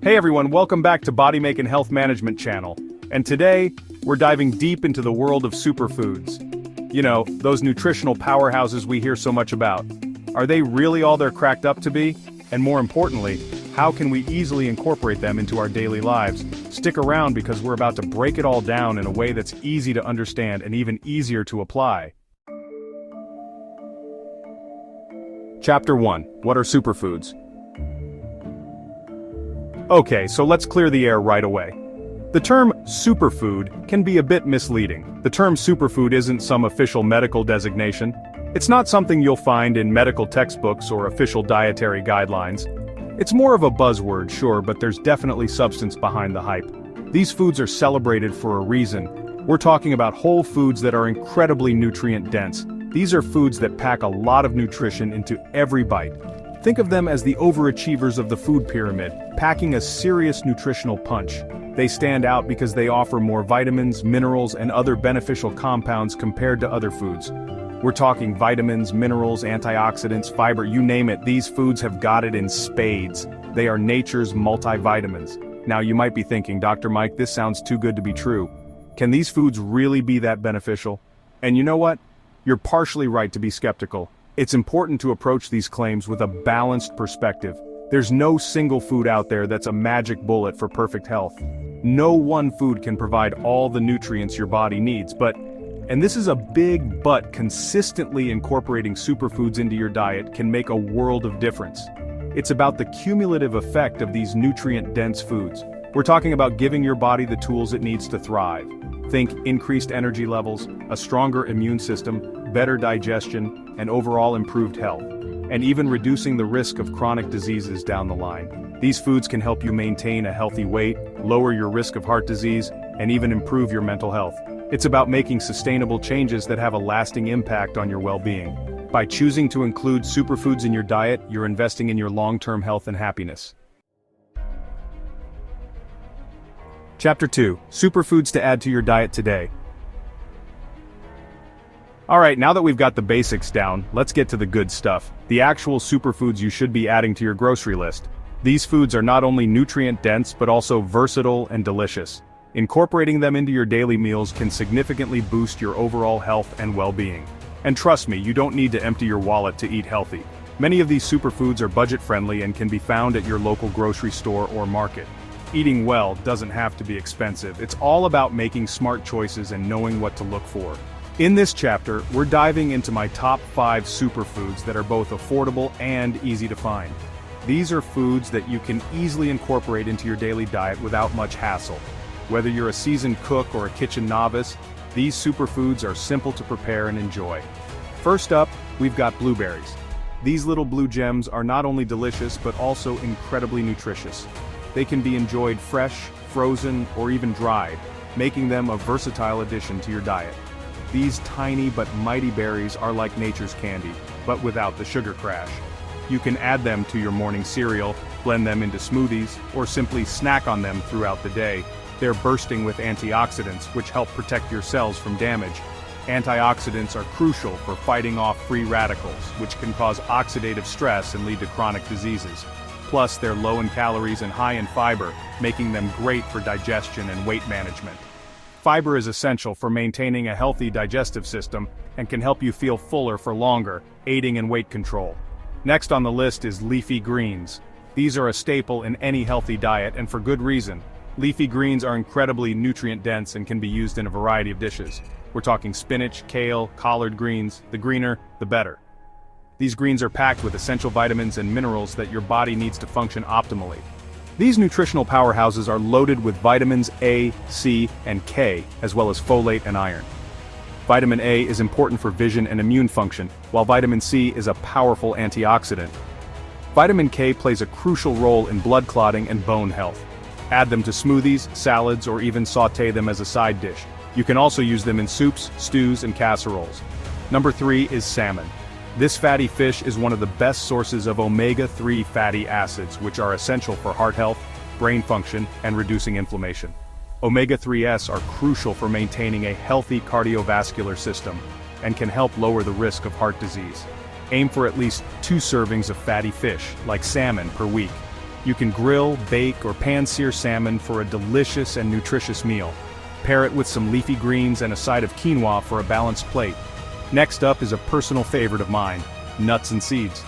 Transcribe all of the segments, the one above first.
Hey everyone, welcome back to Body Make and Health Management channel. And today, we're diving deep into the world of superfoods. You know, those nutritional powerhouses we hear so much about. Are they really all they're cracked up to be? And more importantly, how can we easily incorporate them into our daily lives? Stick around because we're about to break it all down in a way that's easy to understand and even easier to apply. Chapter 1. What are superfoods? Okay, so let's clear the air right away. The term superfood can be a bit misleading. The term superfood isn't some official medical designation. It's not something you'll find in medical textbooks or official dietary guidelines. It's more of a buzzword, sure, but there's definitely substance behind the hype. These foods are celebrated for a reason. We're talking about whole foods that are incredibly nutrient-dense. These are foods that pack a lot of nutrition into every bite. Think of them as the overachievers of the food pyramid, packing a serious nutritional punch. They stand out because they offer more vitamins, minerals, and other beneficial compounds compared to other foods. We're talking vitamins, minerals, antioxidants, fiber, you name it, these foods have got it in spades. They are nature's multivitamins. Now you might be thinking, Dr. Mike, this sounds too good to be true. Can these foods really be that beneficial? And you know what? You're partially right to be skeptical. It's important to approach these claims with a balanced perspective. There's no single food out there that's a magic bullet for perfect health. No one food can provide all the nutrients your body needs, but, and this is a big but, consistently incorporating superfoods into your diet can make a world of difference. It's about the cumulative effect of these nutrient-dense foods. We're talking about giving your body the tools it needs to thrive. Think increased energy levels, a stronger immune system, better digestion, and overall improved health, and even reducing the risk of chronic diseases down the line. These foods can help you maintain a healthy weight, lower your risk of heart disease, and even improve your mental health. It's about making sustainable changes that have a lasting impact on your well-being. By choosing to include superfoods in your diet, you're investing in your long-term health and happiness. Chapter 2. Superfoods to add to your diet today. Alright, now that we've got the basics down, let's get to the good stuff. The actual superfoods you should be adding to your grocery list. These foods are not only nutrient-dense but also versatile and delicious. Incorporating them into your daily meals can significantly boost your overall health and well-being. And trust me, you don't need to empty your wallet to eat healthy. Many of these superfoods are budget-friendly and can be found at your local grocery store or market. Eating well doesn't have to be expensive. It's all about making smart choices and knowing what to look for. In this chapter, we're diving into my top 5 superfoods that are both affordable and easy to find. These are foods that you can easily incorporate into your daily diet without much hassle. Whether you're a seasoned cook or a kitchen novice, these superfoods are simple to prepare and enjoy. First up, we've got blueberries. These little blue gems are not only delicious but also incredibly nutritious. They can be enjoyed fresh, frozen, or even dried, making them a versatile addition to your diet. These tiny but mighty berries are like nature's candy, but without the sugar crash. You can add them to your morning cereal, blend them into smoothies, or simply snack on them throughout the day. They're bursting with antioxidants, which help protect your cells from damage. Antioxidants are crucial for fighting off free radicals, which can cause oxidative stress and lead to chronic diseases. Plus, they're low in calories and high in fiber, making them great for digestion and weight management. Fiber is essential for maintaining a healthy digestive system and can help you feel fuller for longer, aiding in weight control. Next on the list is leafy greens. These are a staple in any healthy diet, and for good reason. Leafy greens are incredibly nutrient-dense and can be used in a variety of dishes. We're talking spinach, kale, collard greens. The greener, the better. These greens are packed with essential vitamins and minerals that your body needs to function optimally. These nutritional powerhouses are loaded with vitamins A, C, and K, as well as folate and iron. Vitamin A is important for vision and immune function, while vitamin C is a powerful antioxidant. Vitamin K plays a crucial role in blood clotting and bone health. Add them to smoothies, salads, or even sauté them as a side dish. You can also use them in soups, stews, and casseroles. Number 3 is salmon. This fatty fish is one of the best sources of omega-3 fatty acids, which are essential for heart health, brain function, and reducing inflammation. Omega-3s are crucial for maintaining a healthy cardiovascular system and can help lower the risk of heart disease. Aim for at least 2 servings of fatty fish, like salmon, per week. You can grill, bake, or pan-sear salmon for a delicious and nutritious meal. Pair it with some leafy greens and a side of quinoa for a balanced plate. Next up is a personal favorite of mine, nuts and seeds.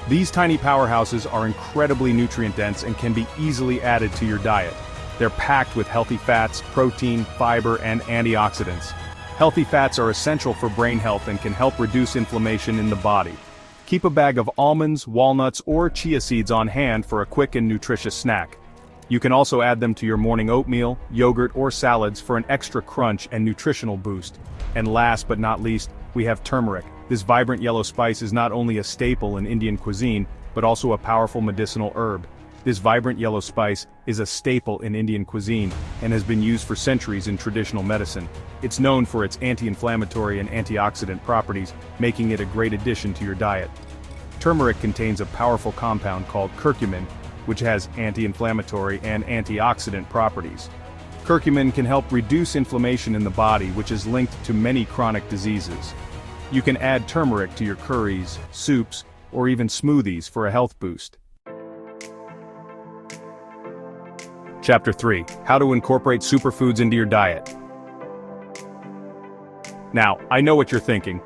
These tiny powerhouses are incredibly nutrient-dense and can be easily added to your diet. They're packed with healthy fats, protein, fiber, and antioxidants. Healthy fats are essential for brain health and can help reduce inflammation in the body. Keep a bag of almonds, walnuts, or chia seeds on hand for a quick and nutritious snack. You can also add them to your morning oatmeal, yogurt, or salads for an extra crunch and nutritional boost. And last but not least, we have turmeric. This vibrant yellow spice is not only a staple in Indian cuisine, but also a powerful medicinal herb. This vibrant yellow spice is a staple in Indian cuisine and has been used for centuries in traditional medicine. It's known for its anti-inflammatory and antioxidant properties, making it a great addition to your diet. Turmeric contains a powerful compound called curcumin, which has anti-inflammatory and antioxidant properties. Curcumin can help reduce inflammation in the body, which is linked to many chronic diseases. You can add turmeric to your curries, soups, or even smoothies for a health boost. Chapter 3. How to incorporate superfoods into your diet. Now, I know what you're thinking.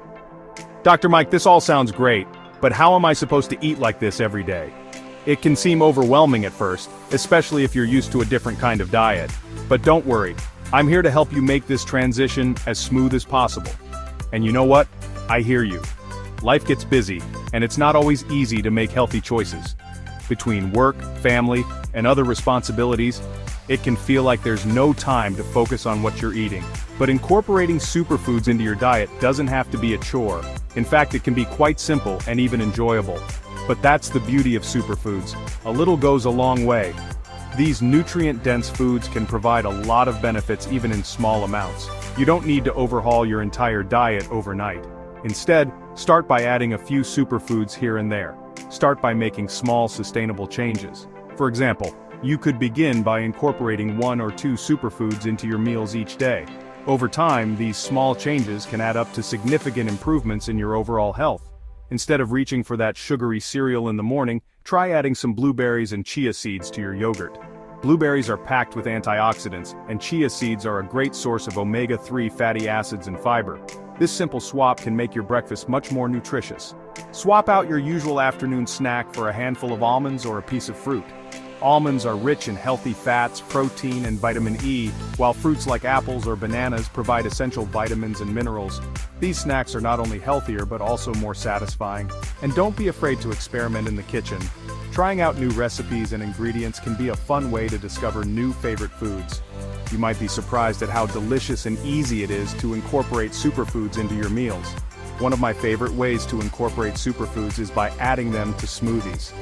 Dr. Mike, this all sounds great, but how am I supposed to eat like this every day? It can seem overwhelming at first, especially if you're used to a different kind of diet. But don't worry, I'm here to help you make this transition as smooth as possible. And you know what? I hear you. Life gets busy, and it's not always easy to make healthy choices. Between work, family, and other responsibilities, it can feel like there's no time to focus on what you're eating. But incorporating superfoods into your diet doesn't have to be a chore. In fact, it can be quite simple and even enjoyable. But that's the beauty of superfoods. A little goes a long way. These nutrient-dense foods can provide a lot of benefits even in small amounts. You don't need to overhaul your entire diet overnight. Instead, start by adding a few superfoods here and there. Start by making small, sustainable changes. For example, you could begin by incorporating 1 or 2 superfoods into your meals each day. Over time, these small changes can add up to significant improvements in your overall health. Instead of reaching for that sugary cereal in the morning, try adding some blueberries and chia seeds to your yogurt. Blueberries are packed with antioxidants, and chia seeds are a great source of omega-3 fatty acids and fiber. This simple swap can make your breakfast much more nutritious. Swap out your usual afternoon snack for a handful of almonds or a piece of fruit. Almonds are rich in healthy fats, protein, and vitamin E, while fruits like apples or bananas provide essential vitamins and minerals. These snacks are not only healthier but also more satisfying. And don't be afraid to experiment in the kitchen. Trying out new recipes and ingredients can be a fun way to discover new favorite foods. You might be surprised at how delicious and easy it is to incorporate superfoods into your meals. One of my favorite ways to incorporate superfoods is by adding them to smoothies.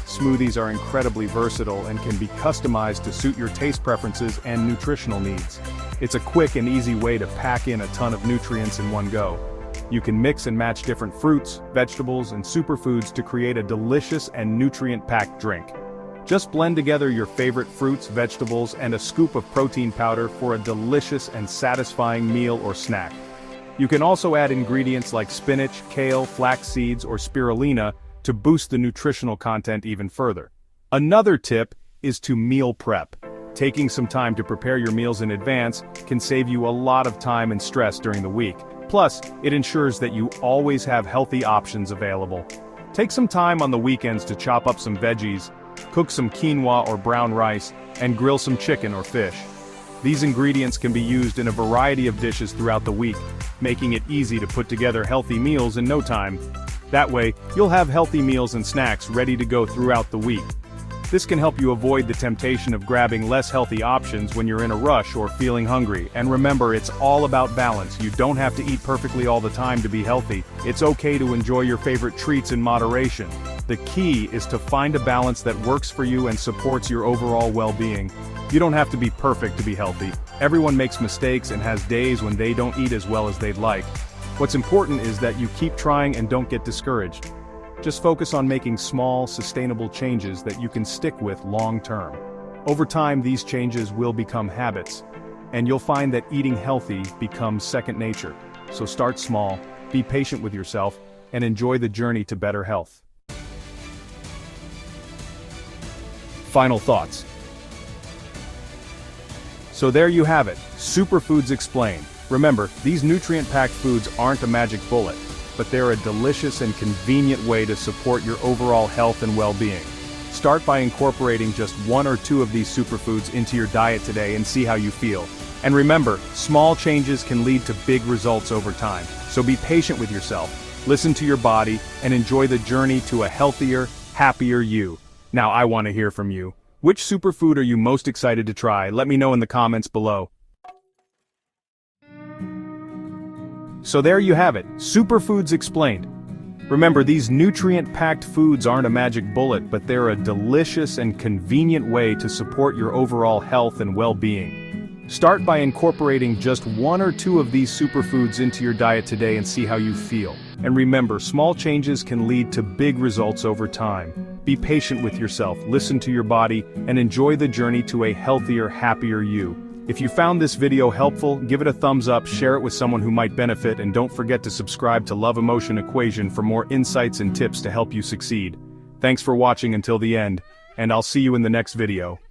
Smoothies are incredibly versatile and can be customized to suit your taste preferences and nutritional needs. It's a quick and easy way to pack in a ton of nutrients in one go. You can mix and match different fruits, vegetables, and superfoods to create a delicious and nutrient-packed drink. Just blend together your favorite fruits, vegetables, and a scoop of protein powder for a delicious and satisfying meal or snack. You can also add ingredients like spinach, kale, flax seeds, or spirulina to boost the nutritional content even further. Another tip is to meal prep. Taking some time to prepare your meals in advance can save you a lot of time and stress during the week. Plus, it ensures that you always have healthy options available. Take some time on the weekends to chop up some veggies, cook some quinoa or brown rice, and grill some chicken or fish. These ingredients can be used in a variety of dishes throughout the week, making it easy to put together healthy meals in no time. That way, you'll have healthy meals and snacks ready to go throughout the week. This can help you avoid the temptation of grabbing less healthy options when you're in a rush or feeling hungry. And remember, it's all about balance. You don't have to eat perfectly all the time to be healthy. It's okay to enjoy your favorite treats in moderation. The key is to find a balance that works for you and supports your overall well-being. You don't have to be perfect to be healthy. Everyone makes mistakes and has days when they don't eat as well as they'd like. What's important is that you keep trying and don't get discouraged. Just focus on making small, sustainable changes that you can stick with long-term. Over time, these changes will become habits, and you'll find that eating healthy becomes second nature. So start small, be patient with yourself, and enjoy the journey to better health. Final thoughts. So there you have it, Superfoods Explained. Remember, these nutrient-packed foods aren't a magic bullet, but they're a delicious and convenient way to support your overall health and well-being. Start by incorporating just 1 or 2 of these superfoods into your diet today and see how you feel. And remember, small changes can lead to big results over time, so be patient with yourself, listen to your body, and enjoy the journey to a healthier, happier you. Now I want to hear from you. Which superfood are you most excited to try? Let me know in the comments below. So there you have it, Superfoods Explained. Remember, these nutrient-packed foods aren't a magic bullet, but they're a delicious and convenient way to support your overall health and well-being. Start by incorporating just 1 or 2 of these superfoods into your diet today and see how you feel. And remember, small changes can lead to big results over time. Be patient with yourself, listen to your body, and enjoy the journey to a healthier, happier you. If you found this video helpful, give it a thumbs up, share it with someone who might benefit, and don't forget to subscribe to Love Emotion Equation for more insights and tips to help you succeed. Thanks for watching until the end, and I'll see you in the next video.